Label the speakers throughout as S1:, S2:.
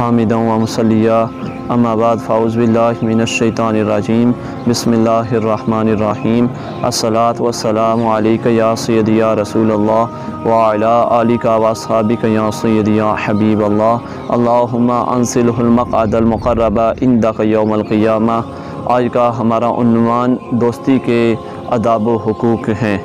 S1: حامدا و مصلیہ اما بعد فاعوذ باللہ من الشیطان الرجیم بسم اللہ الرحمن الرحیم الصلاۃ والسلام علیک یا سیدی یا رسول اللہ وعلی آلک و اصحابک یا سیدی یا حبیب اللہ اللہم انزلہ المقعد المقرب عندک یوم القیامہ۔ آج کا ہمارا عنوان دوستی کے آداب و حقوق ہیں۔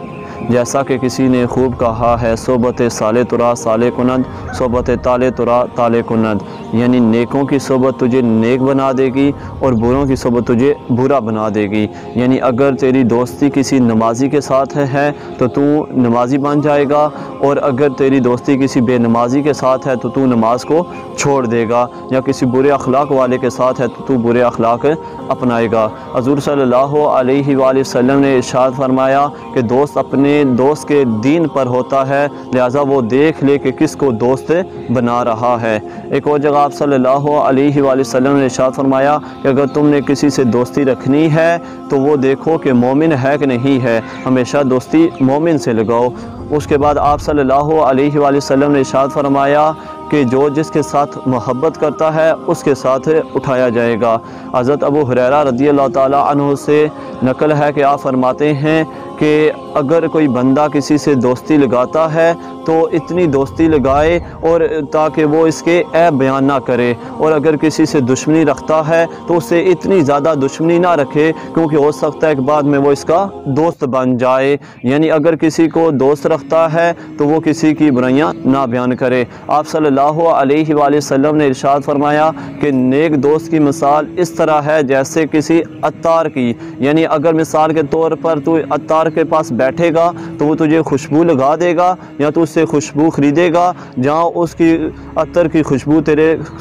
S1: جیسا کہ کسی نے خوب کہا ہے، صحبت صالح ترا صالح کند، صحبت طالح ترا طالح کند، یعنی نیکوں کی صحبت تجھے نیک بنا دے گی اور بروں کی صحبت تجھے برا بنا دے گی۔ یعنی اگر تیری دوستی کسی نمازی کے ساتھ ہے تو تو نمازی بن جائے گا، اور اگر تیری دوستی کسی بے نمازی کے ساتھ ہے تو تو نماز کو چھوڑ دے گا، یا کسی برے اخلاق والے کے ساتھ ہے تو تو برے اخلاق اپنائے گا۔ حضور صلی اللہ علیہ وآلہ وسلم نے ارشاد فرمایا کہ دوست اپنے دوست کے دین پر ہوتا ہے، لہذا وہ دیکھ لے کہ کس کو دوست بنا رہا ہے۔ ایک اور جگہ آپ صلی اللہ علیہ وآلہ وسلم نے ارشاد فرمایا کہ اگر تم نے کسی سے دوستی رکھنی ہے تو وہ دیکھو کہ مومن ہے کہ نہیں ہے، ہمیشہ دوستی مومن سے لگاؤ۔ اس کے بعد آپ صلی اللہ علیہ وآلہ وسلم نے ارشاد فرمایا کہ جو جس کے ساتھ محبت کرتا ہے اس کے ساتھ اٹھایا جائے گا۔ حضرت ابو ہریرہ رضی اللہ تعالیٰ عنہ سے نقل ہے کہ آپ فرماتے ہیں کہ اگر کوئی بندہ کسی سے دوستی لگاتا ہے تو اتنی دوستی لگائے اور تاکہ وہ اس کے عیب بیان نہ کرے، اور اگر کسی سے دشمنی رکھتا ہے تو اس سے اتنی زیادہ دشمنی نہ رکھے کیونکہ ہو سکتا ہے کہ بعد میں وہ اس کا دوست بن جائے۔ یعنی اگر کسی کو دوست رکھتا ہے تو وہ کسی کی برائیاں نہ بیان کرے۔ آپ صلی اللہ علیہ وآلہ وسلم نے ارشاد فرمایا کہ نیک دوست کی مثال اس طرح ہے جیسے کسی عطار کی، یعنی اگر مثال کے طور پر تو عطار کے پاس بیٹھے گا تو وہ تجھے خوشبو لگا دے گا، یا تو اس سے خوشبو خریدے گا جہاں اس کی عطر کی خوشبو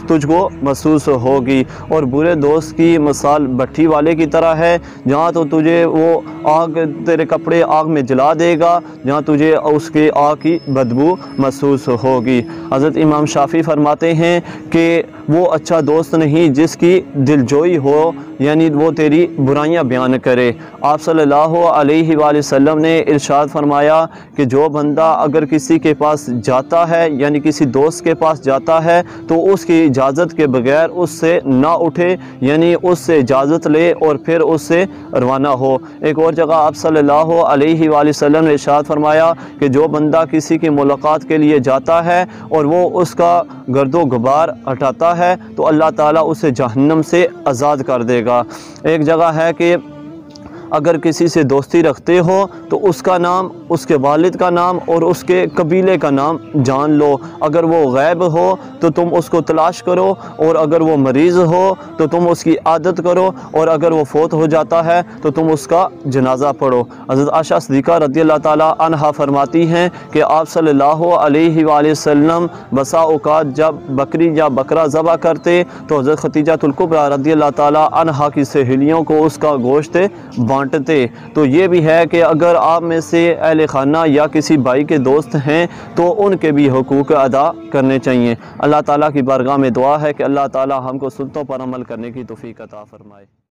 S1: تجھ کو محسوس ہوگی۔ اور برے دوست کی مثال بھٹی والے کی طرح ہے، جہاں تو تجھے وہ تیرے کپڑے آگ میں جلا دے گا جہاں تجھے اس کے آگ کی بدبو محسوس ہوگی۔ حضرت امام شافعی فرماتے ہیں کہ وہ اچھا دوست نہیں جس کی دلجوئی ہو، یعنی وہ تیری برائیاں بیان کرے۔ آپ صلی اللہ علیہ وآلہ وسلم نے ارشاد فرمایا کہ جو بندہ اگر کسی کے پاس جاتا ہے، یعنی کسی دوست کے پاس جاتا ہے تو اس کی اجازت کے بغیر اس سے نہ اٹھے، یعنی اس سے اجازت لے اور پھر اس سے روانہ ہو۔ ایک اور جگہ آپ صلی اللہ علیہ وآلہ وسلم نے ارشاد فرمایا کہ جو بندہ کسی کی ملاقات کے لیے جاتا ہے اور وہ اس کا گرد و غبار ہٹاتا ہے تو اللہ تعالیٰ اسے جہنم سے آزاد کر دے گا۔ ایک جگہ ہے کہ اگر کسی سے دوستی رکھتے ہو تو اس کا نام، اس کے والد کا نام اور اس کے قبیلے کا نام جان لو۔ اگر وہ غائب ہو تو تم اس کو تلاش کرو، اور اگر وہ مریض ہو تو تم اس کی عادت کرو، اور اگر وہ فوت ہو جاتا ہے تو تم اس کا جنازہ پڑھو۔ حضرت عائشہ صدیقہ رضی اللہ تعالیٰ عنہا فرماتی ہیں کہ آپ صلی اللہ علیہ وآلہ وسلم بسا اوقات جب بکری یا بکرا ذبح کرتے تو حضرت خدیجہ الکبریٰ رضی اللہ تعالیٰ عنہا کی سہیلیوں کو اس کا گوشت بانٹتے۔ تو یہ بھی ہے کہ اگر آپ میں سے اہل خانہ یا کسی بھائی کے دوست ہیں تو ان کے بھی حقوق ادا کرنے چاہیے۔ اللہ تعالیٰ کی بارگاہ میں دعا ہے کہ اللہ تعالیٰ ہم کو سنتوں پر عمل کرنے کی توفیق عطا فرمائے۔